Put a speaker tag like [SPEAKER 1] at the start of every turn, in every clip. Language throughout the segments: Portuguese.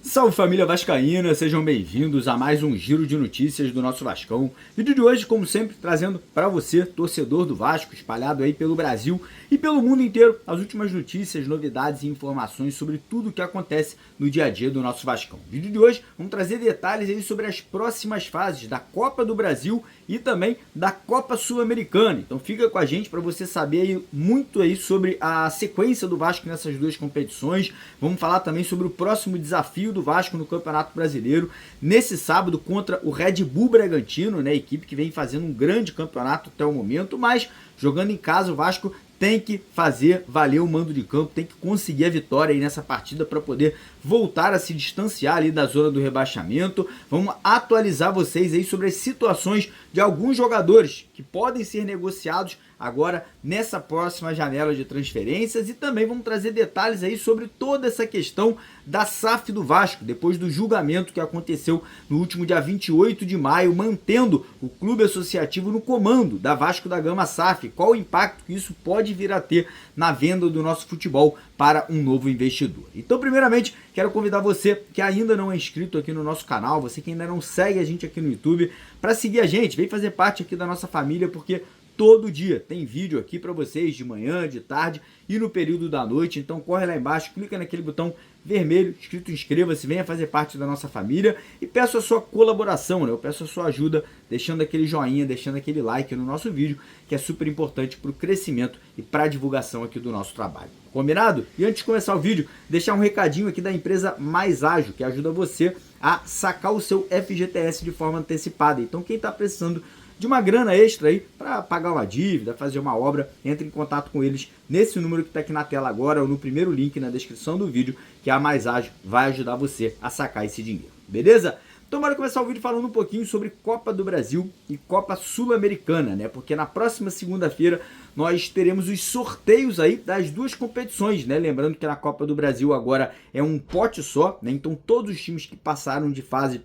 [SPEAKER 1] Salve família vascaína, sejam bem-vindos a mais um giro de notícias do nosso Vascão. Vídeo de hoje, como sempre, trazendo para você, torcedor do Vasco, espalhado aí pelo Brasil e pelo mundo inteiro, as últimas notícias, novidades e informações sobre tudo o que acontece no dia a dia do nosso Vascão. Vídeo de hoje, vamos trazer detalhes aí sobre as próximas fases da Copa do Brasil e também da Copa Sul-Americana. Então fica com a gente para você saber aí muito aí sobre a sequência do Vasco nessas duas competições. Vamos falar também sobre o próximo desafio do Vasco no Campeonato Brasileiro, nesse sábado contra o Red Bull Bragantino, né, equipe que vem fazendo um grande campeonato até o momento, mas jogando em casa o Vasco tem que fazer valer o mando de campo, tem que conseguir a vitória aí nessa partida para poder voltar a se distanciar ali da zona do rebaixamento. Vamos atualizar vocês aí sobre as situações de alguns jogadores que podem ser negociados agora nessa próxima janela de transferências e também vamos trazer detalhes aí sobre toda essa questão da SAF do Vasco, depois do julgamento que aconteceu no último dia 28 de maio, mantendo o clube associativo no comando da Vasco da Gama SAF. Qual o impacto que isso pode vir a ter na venda do nosso futebol para um novo investidor? Então, primeiramente, quero convidar você que ainda não é inscrito aqui no nosso canal, você que ainda não segue a gente aqui no YouTube, para seguir a gente, vem fazer parte aqui da nossa família, porque todo dia tem vídeo aqui para vocês, de manhã, de tarde e no período da noite. Então corre lá embaixo, clica naquele botão vermelho escrito inscreva-se, venha fazer parte da nossa família e peço a sua colaboração, né? Eu peço a sua ajuda deixando aquele joinha, deixando aquele like no nosso vídeo, que é super importante para o crescimento e para a divulgação aqui do nosso trabalho. Combinado? E antes de começar o vídeo, deixar um recadinho aqui da empresa Mais Ágil, que ajuda você a sacar o seu FGTS de forma antecipada. Então quem está precisando de uma grana extra aí para pagar uma dívida, fazer uma obra, entre em contato com eles nesse número que está aqui na tela agora ou no primeiro link na descrição do vídeo, que a Mais Ágil vai ajudar você a sacar esse dinheiro, beleza? Então bora começar o vídeo falando um pouquinho sobre Copa do Brasil e Copa Sul-Americana, né? Porque na próxima segunda-feira nós teremos os sorteios aí das duas competições, né? Lembrando que na Copa do Brasil agora é um pote só, né? Então todos os times que passaram de fase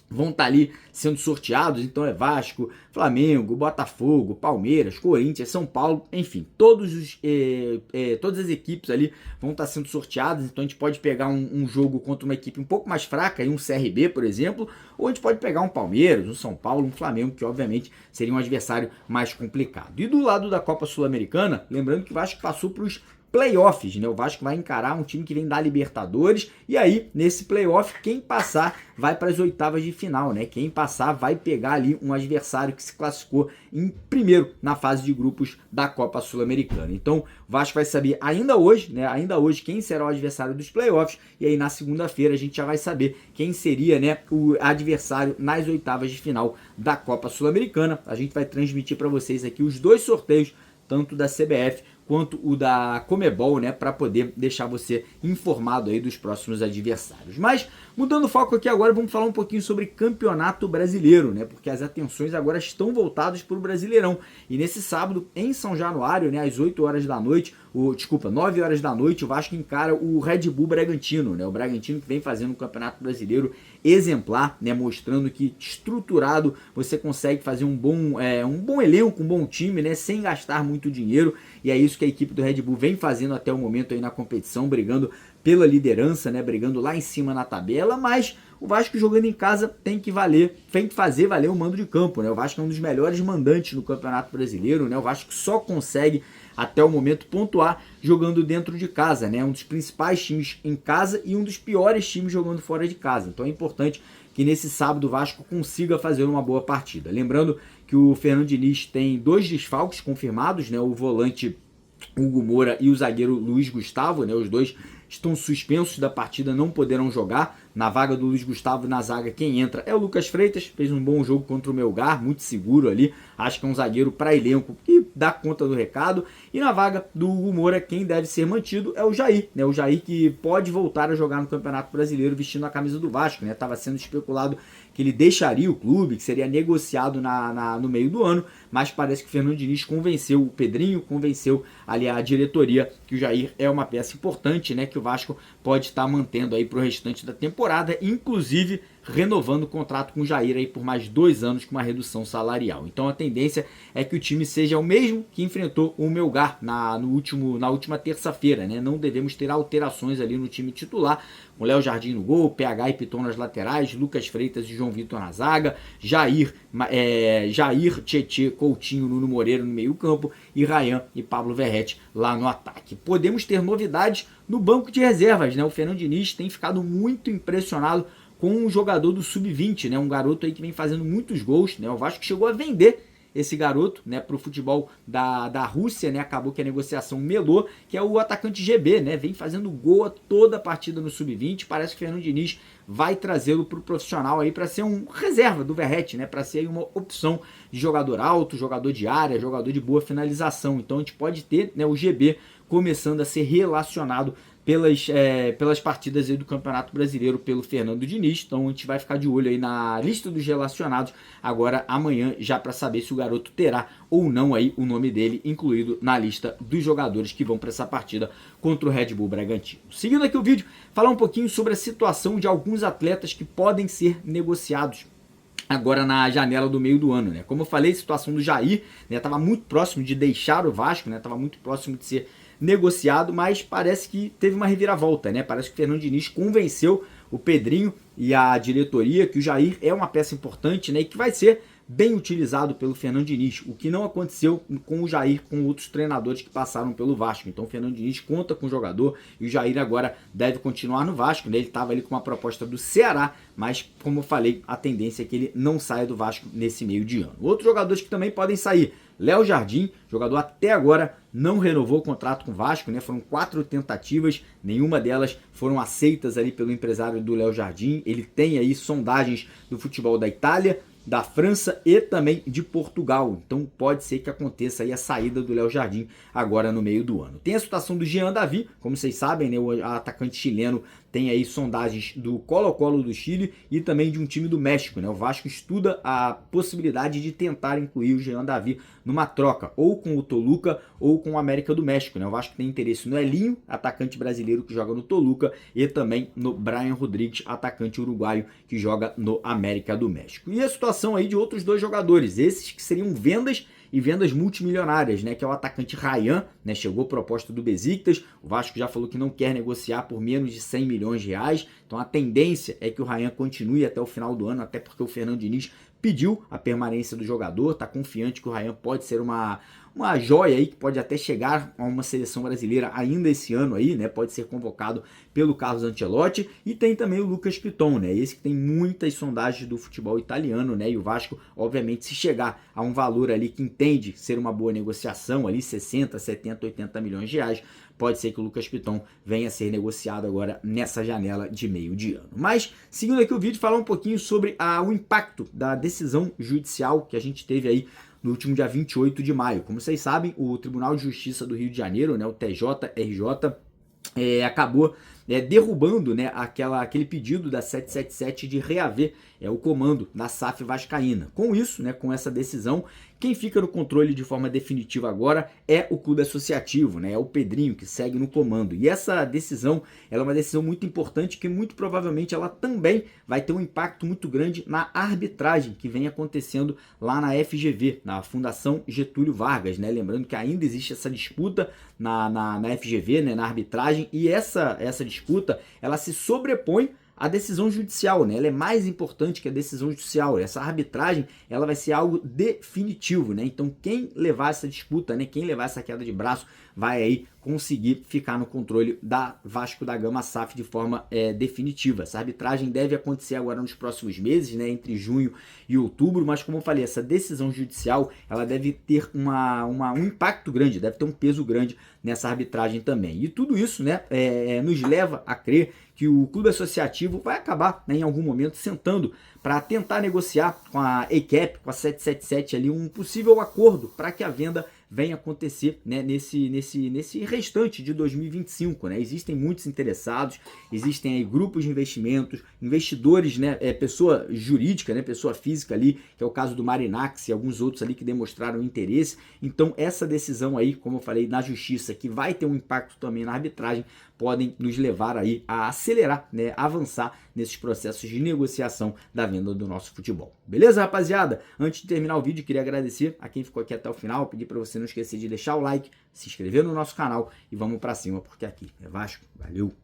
[SPEAKER 1] vão estar ali sendo sorteados, então é Vasco, Flamengo, Botafogo, Palmeiras, Corinthians, São Paulo, enfim, todas as equipes ali vão estar sendo sorteadas, então a gente pode pegar um jogo contra uma equipe um pouco mais fraca, aí um CRB, por exemplo, ou a gente pode pegar um Palmeiras, um São Paulo, um Flamengo, que obviamente seria um adversário mais complicado. E do lado da Copa Sul-Americana, lembrando que o Vasco passou para os playoffs, né? O Vasco vai encarar um time que vem da Libertadores e aí, nesse playoff, quem passar vai para as oitavas de final, né? Quem passar vai pegar ali um adversário que se classificou em primeiro na fase de grupos da Copa Sul-Americana. Então, o Vasco vai saber ainda hoje, né? Ainda hoje quem será o adversário dos playoffs e aí na segunda-feira a gente já vai saber quem seria, né, o adversário nas oitavas de final da Copa Sul-Americana. A gente vai transmitir para vocês aqui os dois sorteios, tanto da CBF quanto o da Comebol, né, para poder deixar você informado aí dos próximos adversários. Mas, mudando o foco aqui agora, vamos falar um pouquinho sobre Campeonato Brasileiro, né, porque as atenções agora estão voltadas para o Brasileirão. E nesse sábado, em São Januário, né, às 9 horas da noite, o Vasco encara o Red Bull Bragantino, né, o Bragantino que vem fazendo um Campeonato Brasileiro exemplar, né, mostrando que estruturado você consegue fazer um bom elenco, um bom time, né, sem gastar muito dinheiro, e é isso que a equipe do Red Bull vem fazendo até o momento aí na competição, brigando pela liderança, né, brigando lá em cima na tabela, mas o Vasco jogando em casa tem que fazer valer o mando de campo, né? O Vasco é um dos melhores mandantes no Campeonato Brasileiro, né? O Vasco só consegue até o momento pontuar jogando dentro de casa, né? Um dos principais times em casa e um dos piores times jogando fora de casa. Então é importante que nesse sábado o Vasco consiga fazer uma boa partida. Lembrando que o Fernando Diniz tem 2 desfalques confirmados, né? O volante Hugo Moura e o zagueiro Luiz Gustavo, né? Os dois estão suspensos da partida, não poderão jogar. Na vaga do Luiz Gustavo, na zaga, quem entra é o Lucas Freitas, fez um bom jogo contra o Melgar, muito seguro ali, acho que é um zagueiro para elenco que dá conta do recado. E na vaga do Hugo Moura, quem deve ser mantido é o Jair, né? O Jair que pode voltar a jogar no Campeonato Brasileiro vestindo a camisa do Vasco, né? Estava sendo especulado que ele deixaria o clube, que seria negociado no meio do ano, mas parece que o Fernando Diniz convenceu o Pedrinho, convenceu ali a diretoria que o Jair é uma peça importante, né? Que o Vasco pode estar mantendo aí para o restante da temporada, inclusive renovando o contrato com o Jair aí por mais 2 anos com uma redução salarial. Então a tendência é que o time seja o mesmo que enfrentou o Melgar na última terça-feira, né? Não devemos ter alterações ali no time titular, com Léo Jardim no gol, PH e Piton nas laterais, Lucas Freitas e João Vitor na zaga, Jair, Tietê, Coutinho, Nuno Moreira no meio campo e Ryan e Pablo Verrete lá no ataque. Podemos ter novidades no banco de reservas, né? O Fernando Diniz tem ficado muito impressionado com um jogador do Sub-20, né? Um garoto aí que vem fazendo muitos gols, né? O Vasco chegou a vender esse garoto, né, para o futebol da Rússia, né? Acabou que a negociação melou, que é o atacante GB, né? Vem fazendo gol a toda a partida no Sub-20. Parece que o Fernando Diniz vai trazê-lo para o profissional aí para ser um reserva do Verrete, né? Para ser aí uma opção de jogador alto, jogador de área, jogador de boa finalização. Então a gente pode ter, né, o GB começando a ser relacionado pelas partidas aí do Campeonato Brasileiro pelo Fernando Diniz. Então a gente vai ficar de olho aí na lista dos relacionados agora amanhã, já para saber se o garoto terá ou não aí o nome dele incluído na lista dos jogadores que vão para essa partida contra o Red Bull Bragantino. Seguindo aqui o vídeo, falar um pouquinho sobre a situação de alguns atletas que podem ser negociados agora na janela do meio do ano, né? Como eu falei, a situação do Jair, né, estava muito próximo de deixar o Vasco, né? Estava muito próximo de ser negociado, mas parece que teve uma reviravolta, né? Parece que o Fernando Diniz convenceu o Pedrinho e a diretoria que o Jair é uma peça importante, né? E que vai ser bem utilizado pelo Fernando Diniz, o que não aconteceu com o Jair, com outros treinadores que passaram pelo Vasco. Então o Fernando Diniz conta com o jogador e o Jair agora deve continuar no Vasco, né? Ele estava ali com uma proposta do Ceará, mas como eu falei, a tendência é que ele não saia do Vasco nesse meio de ano. Outros jogadores que também podem sair: Léo Jardim, jogador até agora não renovou o contrato com o Vasco, né? Foram 4 tentativas, nenhuma delas foram aceitas ali pelo empresário do Léo Jardim. Ele tem aí sondagens do futebol da Itália, da França e também de Portugal. Então pode ser que aconteça aí a saída do Léo Jardim agora no meio do ano. Tem a situação do Jean Davi, como vocês sabem, né? O atacante chileno tem aí sondagens do Colo-Colo do Chile e também de um time do México, né? O Vasco estuda a possibilidade de tentar incluir o Jean Davi numa troca, ou com o Toluca ou com o América do México, né? O Vasco tem interesse no Elinho, atacante brasileiro que joga no Toluca, e também no Brian Rodrigues, atacante uruguaio que joga no América do México. E a situação aí de outros 2 jogadores, esses que seriam vendas e vendas multimilionárias, né, que é o atacante Ryan, né, chegou proposta do Besiktas, o Vasco já falou que não quer negociar por menos de 100 milhões de reais, então a tendência é que o Ryan continue até o final do ano, até porque o Fernando Diniz pediu a permanência do jogador, está confiante que o Ryan pode ser uma joia aí, que pode até chegar a uma seleção brasileira ainda esse ano aí, né? Pode ser convocado pelo Carlos Ancelotti. E tem também o Lucas Piton, né? Esse que tem muitas sondagens do futebol italiano, né? E o Vasco, obviamente, se chegar a um valor ali que entende ser uma boa negociação, ali 60, 70, 80 milhões de reais, pode ser que o Lucas Piton venha a ser negociado agora nessa janela de meio de ano. Mas, seguindo aqui o vídeo, falar um pouquinho sobre o impacto da decisão judicial que a gente teve aí no último dia 28 de maio. Como vocês sabem, o Tribunal de Justiça do Rio de Janeiro, né, o TJRJ, acabou derrubando, né, aquele pedido da 777 de reaver o comando da SAF vascaína. Com isso, né, com essa decisão, quem fica no controle de forma definitiva agora é o clube associativo, né, é o Pedrinho que segue no comando. E essa decisão, ela é uma decisão muito importante que muito provavelmente ela também vai ter um impacto muito grande na arbitragem que vem acontecendo lá na FGV, na Fundação Getúlio Vargas, né? Lembrando que ainda existe essa disputa na FGV, né, na arbitragem, e essa disputa ela se sobrepõe à decisão judicial, né? Ela é mais importante que a decisão judicial. Essa arbitragem ela vai ser algo definitivo, né? Então quem levar essa disputa, né, quem levar essa queda de braço, vai aí conseguir ficar no controle da Vasco da Gama SAF de forma definitiva. Essa arbitragem deve acontecer agora nos próximos meses, né, entre junho e outubro, mas como eu falei, essa decisão judicial ela deve ter um impacto grande, deve ter um peso grande nessa arbitragem também. E tudo isso, né, nos leva a crer que o clube associativo vai acabar, né, em algum momento sentando para tentar negociar com a ECAP, com a 777 ali, um possível acordo para que a venda venha acontecer, né, nesse restante de 2025, né? Existem muitos interessados, existem aí grupos de investimentos, investidores, né, pessoa jurídica, né, pessoa física ali, que é o caso do Marinax e alguns outros ali que demonstraram interesse. Então essa decisão aí, como eu falei, na justiça, que vai ter um impacto também na arbitragem, podem nos levar aí a acelerar, né, avançar nesses processos de negociação da venda do nosso futebol. Beleza, rapaziada? Antes de terminar o vídeo, queria agradecer a quem ficou aqui até o final, pedir para você não esquecer de deixar o like, se inscrever no nosso canal e vamos para cima, porque aqui é Vasco. Valeu!